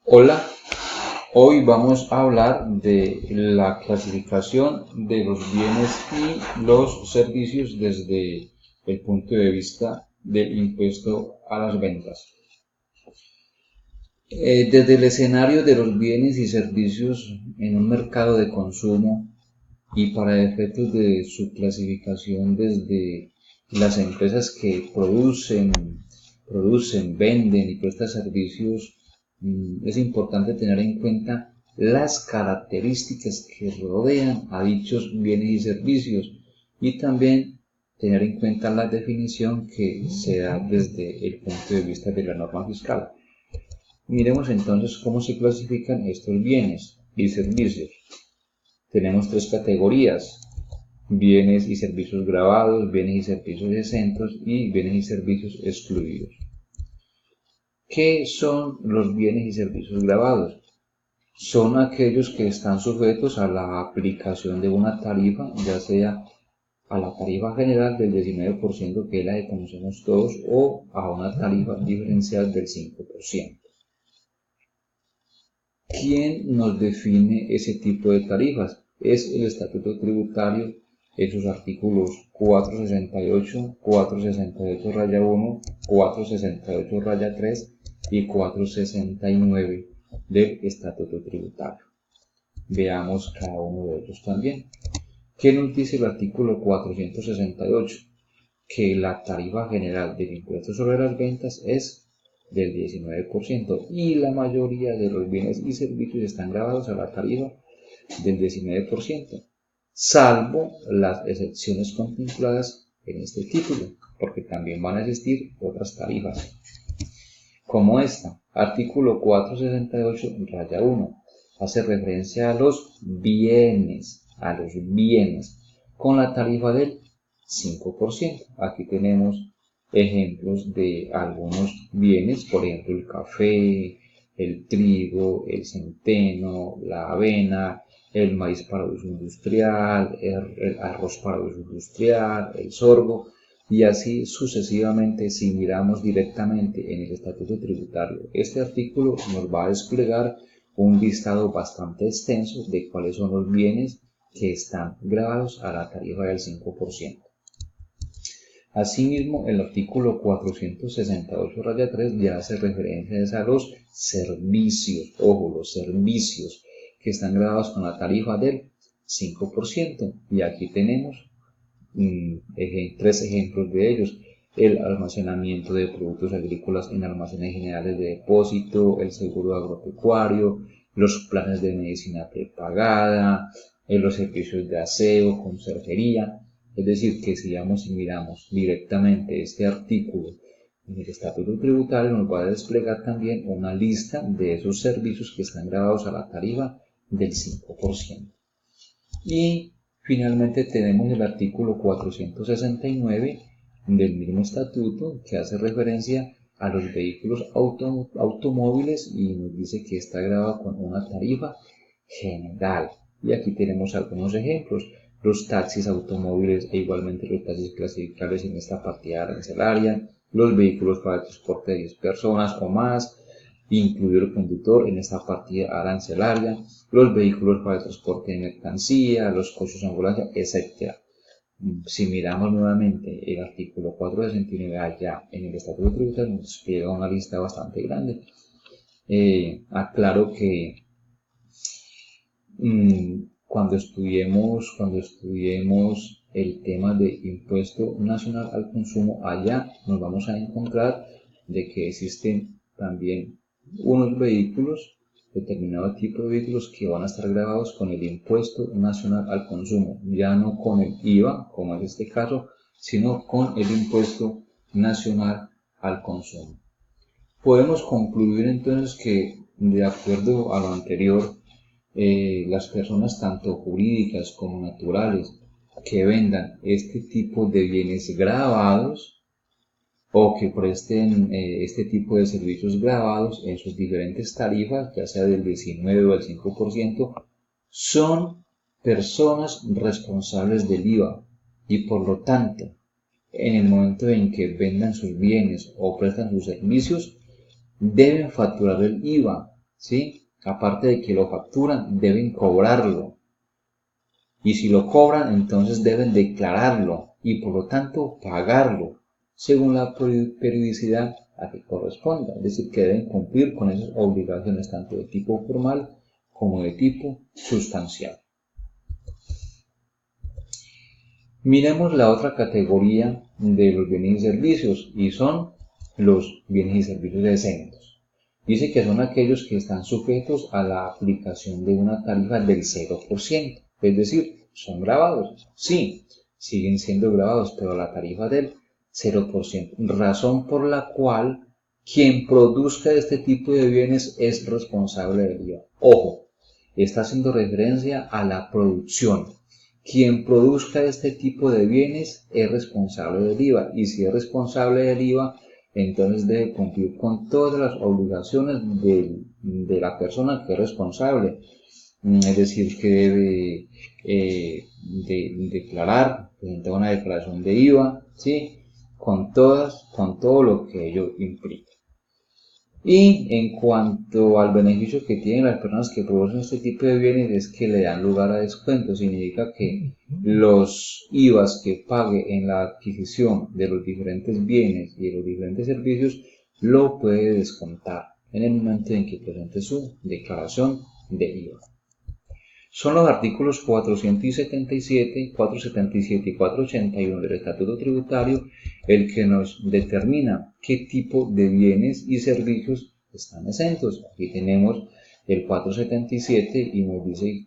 Hola, hoy vamos a hablar de la clasificación de los bienes y los servicios desde el punto de vista del impuesto a las ventas. Desde el escenario de los bienes y servicios en un mercado de consumo y para efectos de su clasificación desde las empresas que producen, venden y prestan servicios, es importante tener en cuenta las características que rodean a dichos bienes y servicios y también tener en cuenta la definición que se da desde el punto de vista de la norma fiscal. Miremos entonces cómo se clasifican estos bienes y servicios. Tenemos tres categorías: bienes y servicios gravados, bienes y servicios exentos y bienes y servicios excluidos. ¿Qué son los bienes y servicios gravados? Son aquellos que están sujetos a la aplicación de una tarifa, ya sea a la tarifa general del 19%, que es la que conocemos todos, o a una tarifa diferencial del 5%. ¿Quién nos define ese tipo de tarifas? Es el Estatuto Tributario en sus artículos 468, 468-1, 468-3 y 469 del Estatuto Tributario. Veamos cada uno de ellos también. ¿Qué nos dice el artículo 468? Que la tarifa general del impuesto sobre las ventas es del 19% y la mayoría de los bienes y servicios están gravados a la tarifa del 19%, salvo las excepciones contempladas en este título, porque también van a existir otras tarifas, como esta. Artículo 468-1 hace referencia a los bienes, con la tarifa del 5%. Aquí tenemos ejemplos de algunos bienes, por ejemplo el café, el trigo, el centeno, la avena, el maíz para uso industrial, el arroz para uso industrial, el sorgo, y así sucesivamente. Si miramos directamente en el Estatuto Tributario, este artículo nos va a desplegar un listado bastante extenso de cuáles son los bienes que están gravados a la tarifa del 5%. Asimismo, el artículo 468-3 ya hace referencia a los servicios, los servicios que están gravados con la tarifa del 5%. Y aquí tenemos tres ejemplos de ellos: el almacenamiento de productos agrícolas en almacenes generales de depósito, el seguro agropecuario, los planes de medicina prepagada, los servicios de aseo, conserjería. Es decir, que si miramos directamente este artículo en el Estatuto Tributario, nos va a desplegar también una lista de esos servicios que están grabados a la tarifa del 5%. Y finalmente tenemos el artículo 469 del mismo estatuto, que hace referencia a los vehículos automóviles y nos dice que está grabado con una tarifa general. Y aquí tenemos algunos ejemplos: los taxis automóviles e igualmente los taxis clasificables en esta partida arancelaria, los vehículos para el transporte de 10 personas o más, incluido el conductor en esta partida arancelaria, los vehículos para el transporte de mercancía, los coches de ambulancia, etc. Si miramos nuevamente el artículo 469 allá en el Estatuto Tributario, nos despliega una lista bastante grande. Aclaro que cuando estudiemos el tema de impuesto nacional al consumo, allá nos vamos a encontrar de que existen también unos vehículos, determinado tipo de vehículos, que van a estar grabados con el impuesto nacional al consumo, ya no con el IVA, como es este caso, sino con el impuesto nacional al consumo. Podemos concluir entonces que, de acuerdo a lo anterior, las personas tanto jurídicas como naturales que vendan este tipo de bienes gravados o que presten este tipo de servicios gravados en sus diferentes tarifas, ya sea del 19 o del 5%, son personas responsables del IVA y por lo tanto, en el momento en que vendan sus bienes o prestan sus servicios, deben facturar el IVA ¿sí? Aparte de que lo facturan, deben cobrarlo. Y si lo cobran, entonces deben declararlo y por lo tanto pagarlo según la periodicidad a que corresponda. Es decir, que deben cumplir con esas obligaciones tanto de tipo formal como de tipo sustancial. Miremos la otra categoría de los bienes y servicios y son los bienes y servicios exentos. Dice que son aquellos que están sujetos a la aplicación de una tarifa del 0%, es decir, son grabados. Sí, siguen siendo grabados, pero la tarifa del 0%, razón por la cual quien produzca este tipo de bienes es responsable del IVA. Ojo, está haciendo referencia a la producción. Quien produzca este tipo de bienes es responsable del IVA y si es responsable del IVA, entonces debe cumplir con todas las obligaciones de la persona que es responsable. Es decir, que debe declarar, presentar una declaración de IVA, ¿sí? Con todo lo que ello implica. Y en cuanto al beneficio que tienen las personas que producen este tipo de bienes es que le dan lugar a descuentos. Significa que los IVAs que pague en la adquisición de los diferentes bienes y de los diferentes servicios lo puede descontar en el momento en que presente su declaración de IVA. Son los artículos 477, 477 y 481 del Estatuto Tributario el que nos determina qué tipo de bienes y servicios están exentos. Aquí tenemos el 477 y nos dice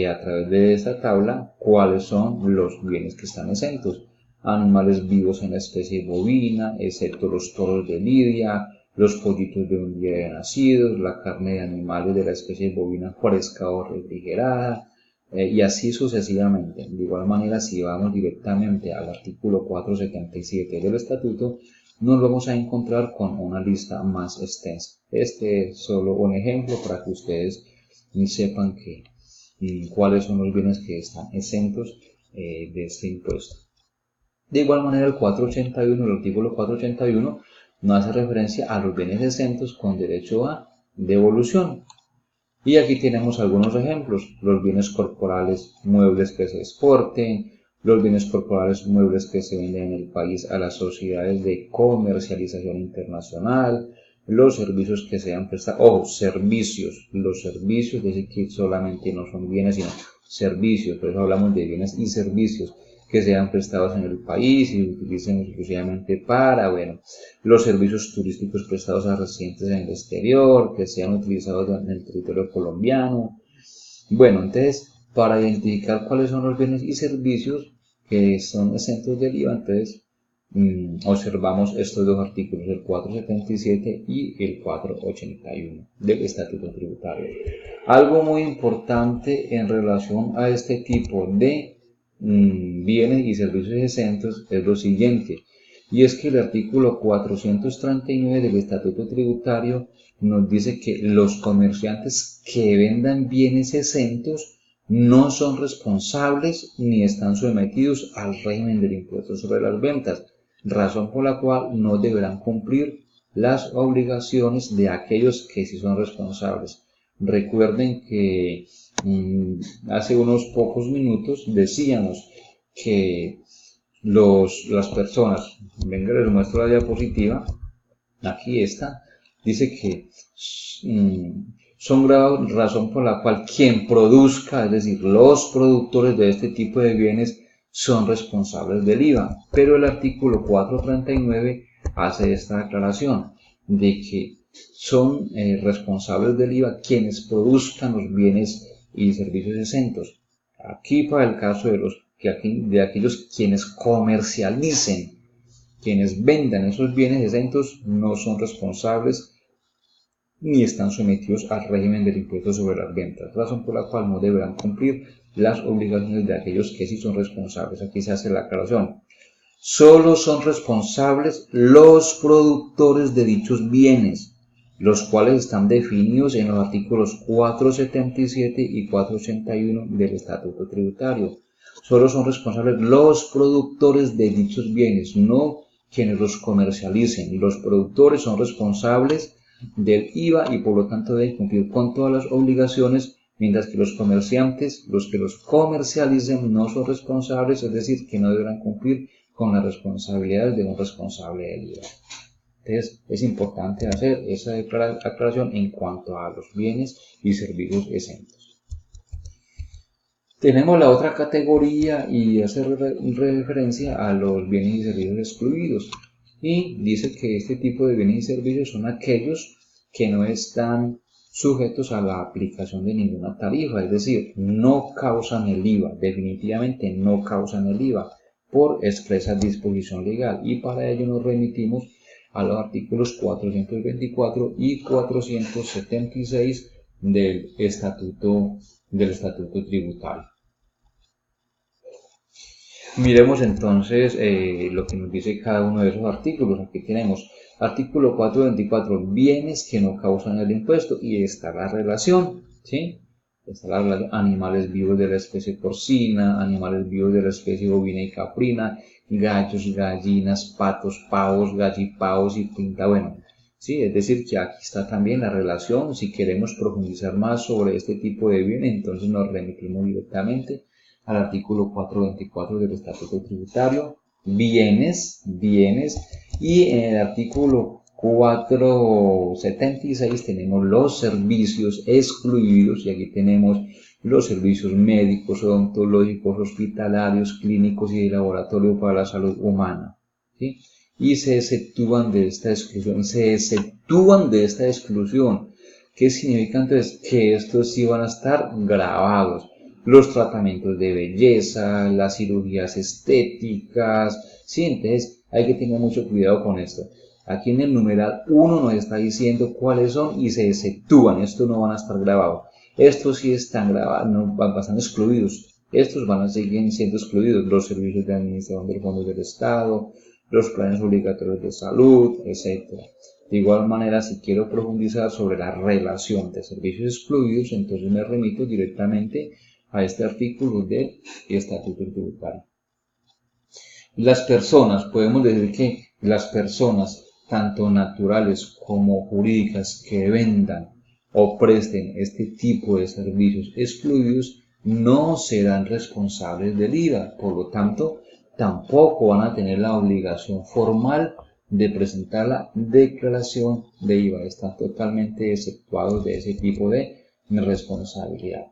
a través de esta tabla cuáles son los bienes que están exentos. Animales vivos en la especie bovina, excepto los toros de lidia, los pollitos de un día de nacidos, la carne de animales de la especie bovina fresca o refrigerada, y así sucesivamente. De igual manera, si vamos directamente al artículo 477 del Estatuto, nos vamos a encontrar con una lista más extensa. Este es solo un ejemplo para que ustedes sepan cuáles son los bienes que están exentos de este impuesto. De igual manera, el 481, el artículo 481, no hace referencia a los bienes exentos con derecho a devolución. Y aquí tenemos algunos ejemplos: los bienes corporales muebles que se exporten, los bienes corporales muebles que se venden en el país a las sociedades de comercialización internacional, los servicios que sean prestados, servicios, los servicios, es decir, que solamente no son bienes sino servicios, por eso hablamos de bienes y servicios que sean prestados en el país y se utilicen exclusivamente para, los servicios turísticos prestados a residentes en el exterior, que sean utilizados en el territorio colombiano. Entonces, para identificar cuáles son los bienes y servicios que son exentos del IVA, entonces observamos estos dos artículos, el 477 y el 481 del Estatuto Tributario. Algo muy importante en relación a este tipo de bienes y servicios exentos es lo siguiente, y es que el artículo 439 del Estatuto Tributario nos dice que los comerciantes que vendan bienes exentos no son responsables ni están sometidos al régimen del impuesto sobre las ventas, razón por la cual no deberán cumplir las obligaciones de aquellos que sí son responsables. Recuerden que hace unos pocos minutos decíamos que las personas, venga, les muestro la diapositiva, aquí está, dice que son grabados, razón por la cual quien produzca, es decir, los productores de este tipo de bienes son responsables del IVA, pero el artículo 439 hace esta aclaración de que son responsables del IVA quienes produzcan los bienes y servicios exentos. Aquí para el caso de aquellos quienes comercialicen, quienes vendan esos bienes exentos, no son responsables ni están sometidos al régimen del impuesto sobre las ventas, razón por la cual no deberán cumplir las obligaciones de aquellos que sí son responsables. Aquí se hace la aclaración. Solo son responsables los productores de dichos bienes, los cuales están definidos en los artículos 477 y 481 del Estatuto Tributario. Solo son responsables los productores de dichos bienes, no quienes los comercialicen. Los productores son responsables del IVA y por lo tanto deben cumplir con todas las obligaciones, mientras que los comerciantes, los que los comercialicen, no son responsables, es decir, que no deberán cumplir con las responsabilidades de un responsable del IVA. Entonces, es importante hacer esa aclaración en cuanto a los bienes y servicios exentos. Tenemos la otra categoría y hace referencia a los bienes y servicios excluidos. Y dice que este tipo de bienes y servicios son aquellos que no están sujetos a la aplicación de ninguna tarifa, es decir, no causan el IVA, definitivamente no causan el IVA por expresa disposición legal, y para ello nos remitimos a los artículos 424 y 476 del estatuto tributario. Miremos entonces lo que nos dice cada uno de esos artículos. Aquí tenemos artículo 424, bienes que no causan el impuesto, y está la relación, ¿sí? Está la relación, animales vivos de la especie porcina, animales vivos de la especie bovina y caprina, gallos, gallinas, patos, pavos, gallipavos y pinta, bueno, sí, es decir, que aquí está también la relación. Si queremos profundizar más sobre este tipo de bienes, entonces nos remitimos directamente al artículo 424 del Estatuto Tributario, bienes, y en el artículo 476 tenemos los servicios excluidos, y aquí tenemos los servicios médicos, odontológicos, hospitalarios, clínicos y de laboratorio para la salud humana, ¿sí? Y se exceptúan de esta exclusión. ¿Qué significa entonces? Que estos sí van a estar grabados. Los tratamientos de belleza, las cirugías estéticas, ¿sí? Entonces hay que tener mucho cuidado con esto. Aquí en el numeral 1 nos está diciendo cuáles son y se exceptúan. Estos no van a estar grabados. Estos sí están grabados, no, están excluidos. Estos van a seguir siendo excluidos. Los servicios de administración del Fondo del Estado, los planes obligatorios de salud, etc. De igual manera, si quiero profundizar sobre la relación de servicios excluidos, entonces me remito directamente a este artículo del Estatuto Tributario. Las personas, podemos decir que las personas, tanto naturales como jurídicas, que vendan o presten este tipo de servicios excluidos, no serán responsables del IVA. Por lo tanto, tampoco van a tener la obligación formal de presentar la declaración de IVA. Están totalmente exceptuados de ese tipo de responsabilidad.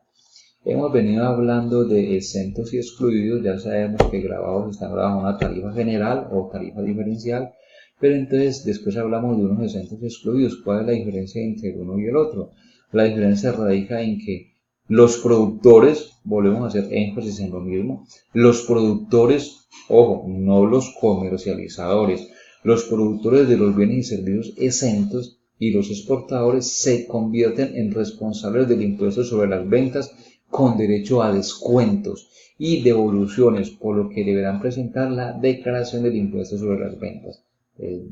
Hemos venido hablando de exentos y excluidos. Ya sabemos que grabados están grabados a una tarifa general o tarifa diferencial, pero entonces después hablamos de unos exentos y excluidos. ¿Cuál es la diferencia entre el uno y el otro? La diferencia radica en que los productores, volvemos a hacer énfasis en lo mismo, los productores, ojo, no los comercializadores, los productores de los bienes y servicios exentos y los exportadores se convierten en responsables del impuesto sobre las ventas con derecho a descuentos y devoluciones, por lo que deberán presentar la declaración del impuesto sobre las ventas.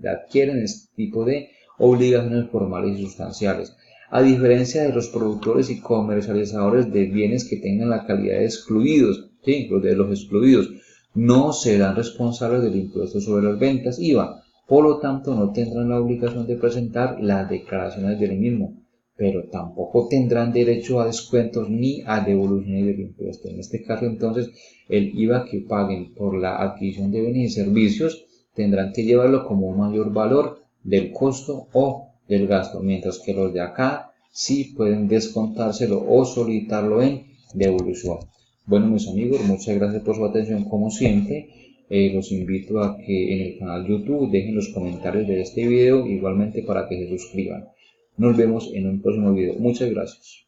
Adquieren este tipo de obligaciones formales y sustanciales. A diferencia de los productores y comercializadores de bienes que tengan la calidad de excluidos, ¿sí? Los de los excluidos no serán responsables del impuesto sobre las ventas, IVA, por lo tanto no tendrán la obligación de presentar las declaraciones del mismo, pero tampoco tendrán derecho a descuentos ni a devoluciones del impuesto. En este caso, entonces, el IVA que paguen por la adquisición de bienes y servicios tendrán que llevarlo como un mayor valor del costo o del gasto, mientras que los de acá sí pueden descontárselo o solicitarlo en devolución. Bueno, mis amigos, muchas gracias por su atención como siempre. Los invito a que en el canal YouTube dejen los comentarios de este video, igualmente para que se suscriban. Nos vemos en un próximo video. Muchas gracias.